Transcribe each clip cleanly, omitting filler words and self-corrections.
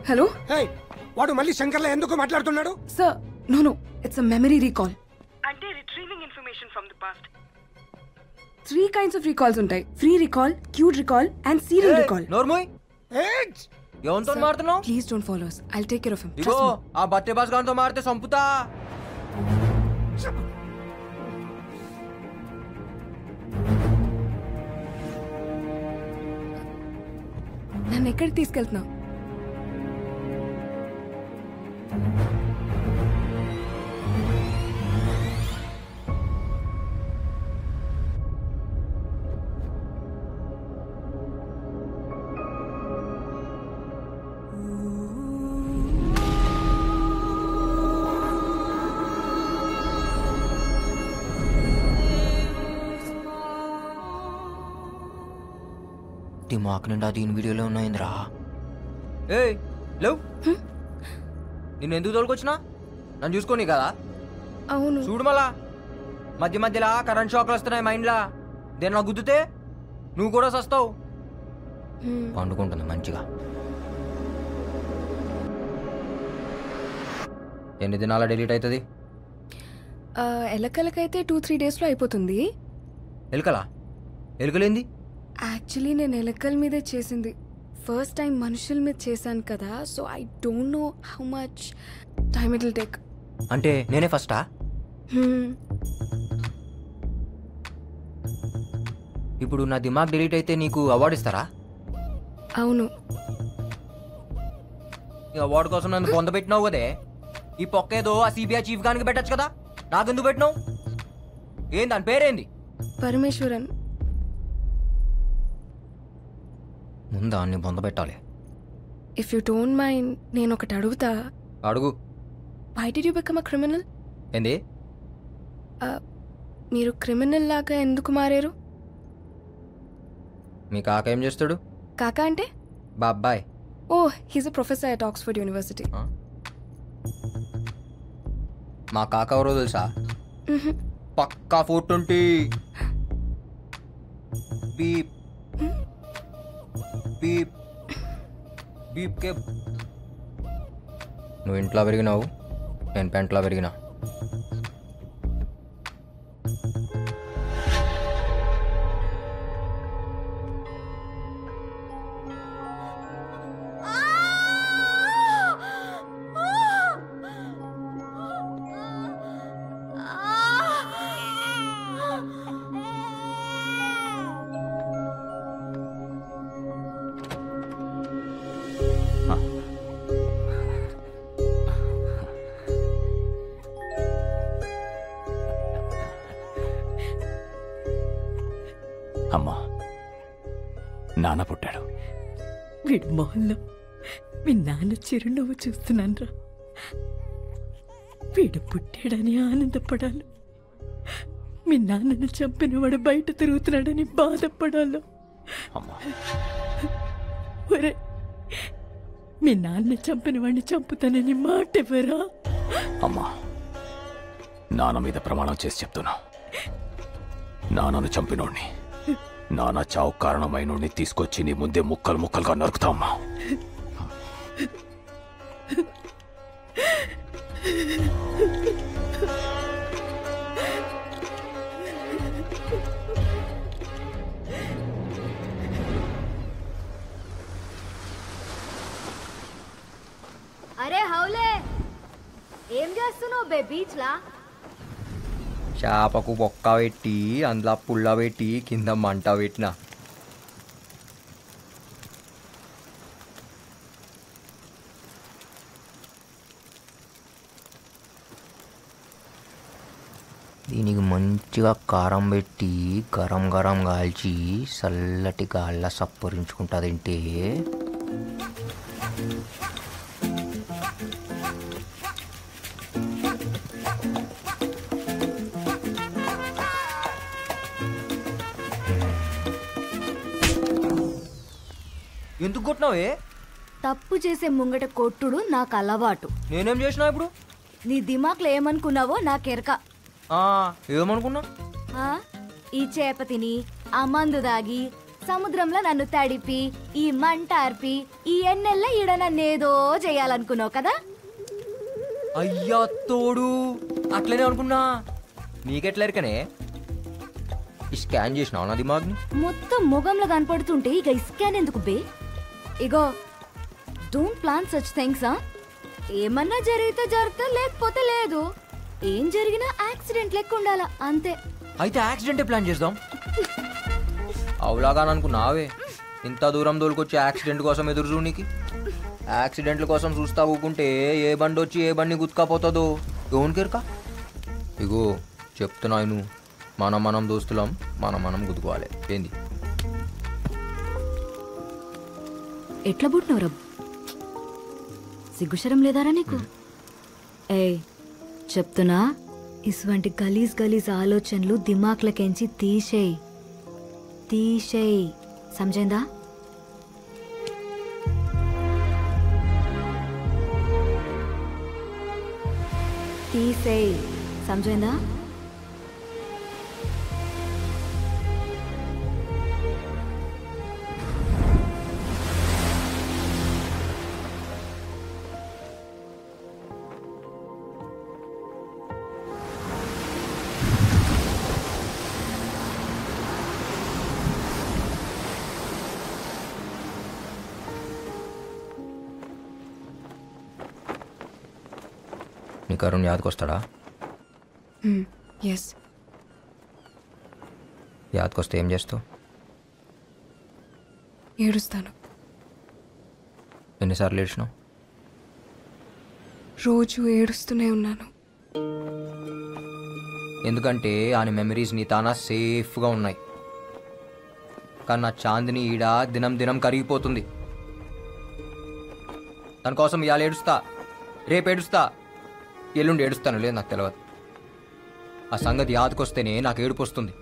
Hello వాడు మళ్ళీ శంకర్లా ఎందుకు మాట్లాడుతున్నాడు? Sir no it's a memory recall. అంటే retrieving information from the past. 3 kinds of recalls ఉంటాయి. Free recall, cued recall and serial recall. నోర్మోయ్ ఎవరితో మారుతున్నావు? Please don't follow us. I'll take care of him. ఇగో ఆ బట్టే బాస్ గారితో మారితే సంపుతా. నన్ను ఎక్కడికి తీసుకెళ్తున్నావు? దిమాక్ నిండా దీని వీడియోలో ఉన్నాయిందిరా. ఏయ్ లేవు, నిన్ను ఎందుకు తోలుకొచ్చినా? నన్ను చూసుకోని కదా. అవును చూడు మళ్ళా మధ్య మధ్యలో కరెంట్ షాక్లు వస్తున్నాయి మైండ్లా. దేని నాకు గుద్దుతే నువ్వు కూడా సస్తావు. పండుకుంటుంది మంచిగా. ఎన్ని దినాల డిలీట్ అవుతుంది? ఎలకలకైతే 2-3 daysలో అయిపోతుంది. ఎలుకలా? ఎలుకలేంది? యాక్చువల్లీ నేను ఎలకల మీదే చేసింది. ఫస్ట్ టైం మనుషుల మీద చేశాను కదా, so I don't know how much time it will take. అంటే నేనే ఫస్టా? ఇప్పుడు నా దిమాగ్ డిలీట్ అయితే నీకు అవార్డు ఇస్తారా? అవును. ఈ అవార్డు కోసం నన్ను పొందబెట్టినావు కదే. ఈ పొక్కేదో ఆ సిబిఐ చీఫ్ గానికి పెట్టచ్చు కదా, నాకెందుకు పెట్టినావు? ఏంది దాని పేరేంది? పరమేశ్వరన్. ముందు అన్ని పొందబెట్టాలి. ఇఫ్ యూ డోంట్ మైండ్ నేను ఒకటి అడుగుతా. అడుగు. Why did you become a criminal? ఏంది? మీరు క్రిమినల్ లాగా ఎందుకు మారారు? మీ కాక ఏం చేస్తాడు? కాకా అంటే? బాబాయ్. Oh he's a professor at Oxford University. మా కాక ఎవరో తెలుసా? పక్కా 420. బీప్ బీప్ బీప్ కే. నువ్వు ఇంట్లో పెరిగినావు, నేను పెంట్లో పెరిగినా. అమ్మా, నాన్న పుట్టాడు. వీడి మొహంలో మీ నాన్న చిరునవ్వు చూస్తున్నాను రా. వీడు పుట్టాడని ఆనందపడాలి, మీ నాన్నను చంపినవాడు బయట తిరుగుతున్నాడని బాధపడాలి. ఒరే, మీ నాన్న చంపిన వాడిని చంపుతానని మాట ఎవరా? అమ్మా, నాన్న మీద ప్రమాణం చేసి చెప్తున్నా, నాన్నను చంపినోడిని, నాన్న చావు కారణమైనోడిని తీసుకొచ్చి నీ ముందే ముక్కలు ముక్కలుగా నరుకుతామ్మా. అరే హౌలే, ఏం చేస్తున్నావు బే బీచ్ లా? చేపకు బొక్క పెట్టి అందులో పుల్ల పెట్టి కింద మంట పెట్టిన. దీనికి మంచిగా కారం పెట్టి గరం గరం కాల్చి చల్లటి గాళ్ళ సప్పరించుకుంటా తింటే ఎందుకు కొట్టినావే? తప్పు చేసే ముంగట కొట్టుడు నాకు అలవాటు. నేనేం చేసినా ఇప్పుడు? నీ దిమాక్లో ఏమనుకున్నావో నాకెరక. ఏమనుకున్నా? ఈ చేప తిని, ఆ మందు దాగి, సముద్రంలో నన్ను తడిపి ఈ మంట ఆర్పి ఈ ఎన్నెల్ల ఈడ నన్నేదో చేయాలనుకున్నావు కదా. అయ్యా తోడు అట్లనే అనుకున్నా. నీకెట్లరికనే ఈ స్కాన్ చేసినావు నా దిమాగ్ని? మొత్తం మొగంలో కనపడుతుంటే ఇక స్కాన్ ఎందుకు బే? ఇగో డోంట్ ప్లాన్ సచ్ థింగ్స్. ఏమన్నా జరిగితే జరుగుతా, లేకపోతే లేదు. ఏం జరిగినా యాక్సిడెంట్ లెక్క ఉండాలా అంతే. అయితే యాక్సిడెంటే ప్లాన్ చేద్దాం. అవులాగా అనుకున్నావే ఇంత దూరం దోలుకొచ్చి యాక్సిడెంట్ కోసం ఎదురు చూడనికి. యాక్సిడెంట్ల కోసం చూస్తా ఊకుంటే ఏ బండి వచ్చి ఏ బండి గుత్తుకపోతుందో ఎవరికెరక. ఇగో చెప్తున్నాను, మనం దోస్తులం, మనం గుద్దుకోవాలి. ఏంది ఎట్లా పుట్టినవు రబ్? సిగ్గుశరం లేదారా నీకు? ఏయ్ చెప్తున్నా, ఇటువంటి గలీజ్ ఆలోచనలు దిమాక్లకెంచి తీసేయ్. సమజైందా? తీసేయ్. సమజైందా? నీకు అరుణ్ యాదకొస్తాడా? ఎస్. యాదకొస్తే ఏం చేస్తావు? ఏడుస్తాను. ఎన్నిసార్లు ఏడ్చినావు? రోజు ఏడుస్తూనే ఉన్నాను. ఎందుకంటే ఆయన మెమరీస్ నీ తానా సేఫ్గా ఉన్నాయి. కానీ నా చాందిని ఈడ దినం కరిగిపోతుంది. తన కోసం ఇవాళ ఏడుస్తా, రేపు ఏడుస్తా, ఎల్లుండి ఏడుస్తాను. లేదు నాకు తెలియదు. ఆ సంగతి యాదకొస్తేనే నాకు ఏడుపు వస్తుంది.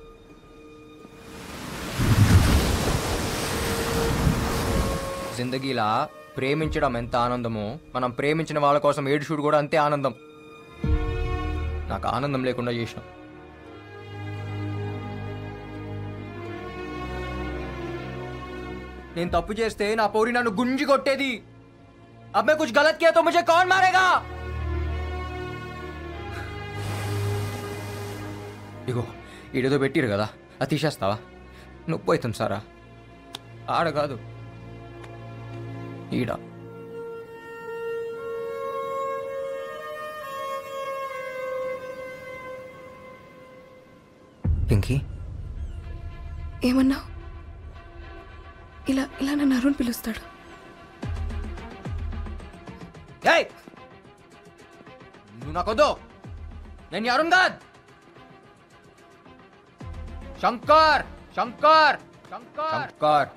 జిందగీలా ప్రేమించడం ఎంత ఆనందమో, మనం ప్రేమించిన వాళ్ళ కోసం ఏడుచుడు కూడా అంతే ఆనందం. నాకు ఆనందం లేకుండా చేసినాం. నేను తప్పు చేస్తే నా పౌరి నన్ను గుంజి కొట్టేది. अब मैं कुछ गलत किया तो मुझे कौन मारेगा? ఇగో ఈడేదో పెట్టిరు కదా, అది తీసేస్తావా? నొప్పి అవుతుంది సారా. ఆడ కాదు, ఈడ. పింకీ ఏమన్నావు? ఇలా నన్ను అరుణ్ పిలుస్తాడు. నువ్వు నాకొద్దు, నేను అరుణ్ కాదు. శంకర్ శంకర్ శంకర్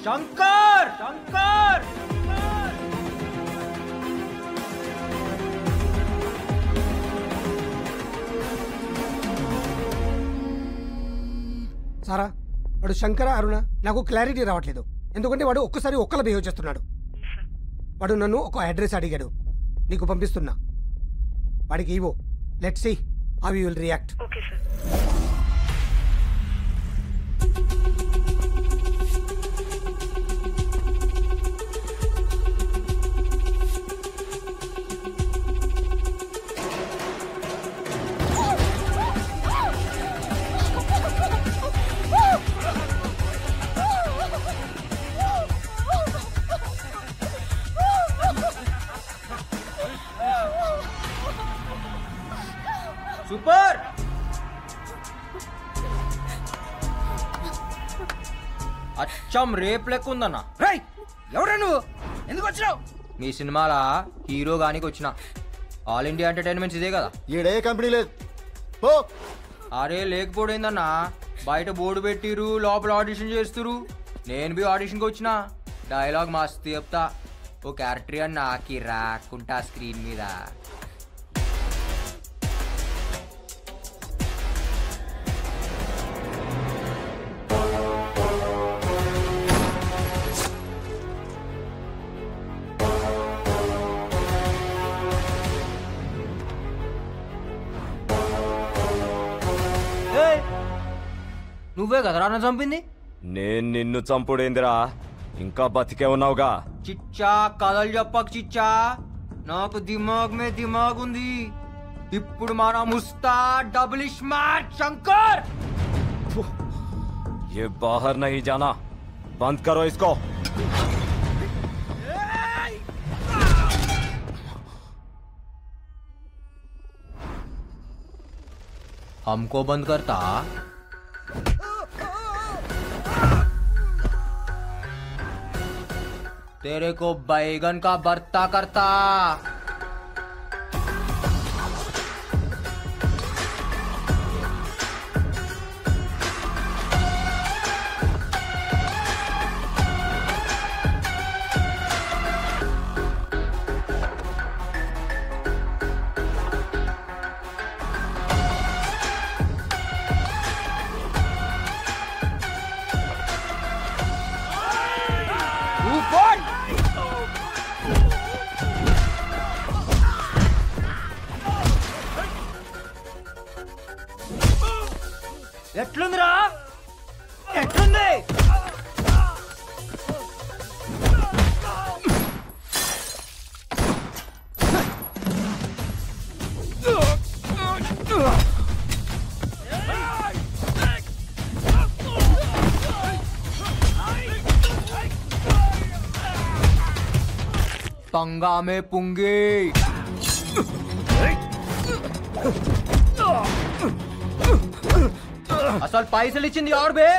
శంకర్ శంకర్ సారా, వాడు శంకర అరుణ నాకు క్లారిటీ రావట్లేదు. ఎందుకంటే వాడు ఒక్కసారి ఒక్కలా బిహేవ్ చేస్తున్నాడు. వాడు నన్ను ఒక అడ్రస్ అడిగాడు, నీకు పంపిస్తున్నా. వాడికి ఇవో, let's see how you will react. Okay sir. Super. అచ్చం రేప్ లెక్క ఉందన్నా. ఎవరా నువ్వు? ఎందుకు వచ్చినావు? మీ సినిమాల హీరో గానికి వచ్చిన. ఆల్ ఇండియా ఎంటర్టైన్మెంట్స్ ఇదే కదా. ఈడే కంపెనీ లేదు. అరే లేకపోయిందన్నా, బయట బోర్డు పెట్టిరు, లోపల ఆడిషన్ చేస్తురు. నేను బి ఆడిషన్కి వచ్చిన. డైలాగ్ మస్తు చెప్తా. ఓ క్యారెక్టర్ అని నాకి రాకుంటా స్క్రీన్ మీద. నువ్వే కదరా నన్ను చంపింది. నేను నిన్ను చంపుడేందిరా, ఇంకా బతికే ఉన్నావుగా. చిచ్చా కథలు చెప్పకు చిచ్చా, నాకు దిమాగ్ మే దిమాగ్ ఉంది. ఇప్పుడు మన ముస్తాద్ డబుల్ స్మార్ట్ శంకర్. ये बाहर नहीं जाना, बंद करो इसको. हमको बंद करता. तेरे को बैगन का भरता करता. ఎట్లుందిరా, ఎట్లుంది? पंगा में पुंगी. అసలు పైసలు ఇచ్చింది ఎవరు బే?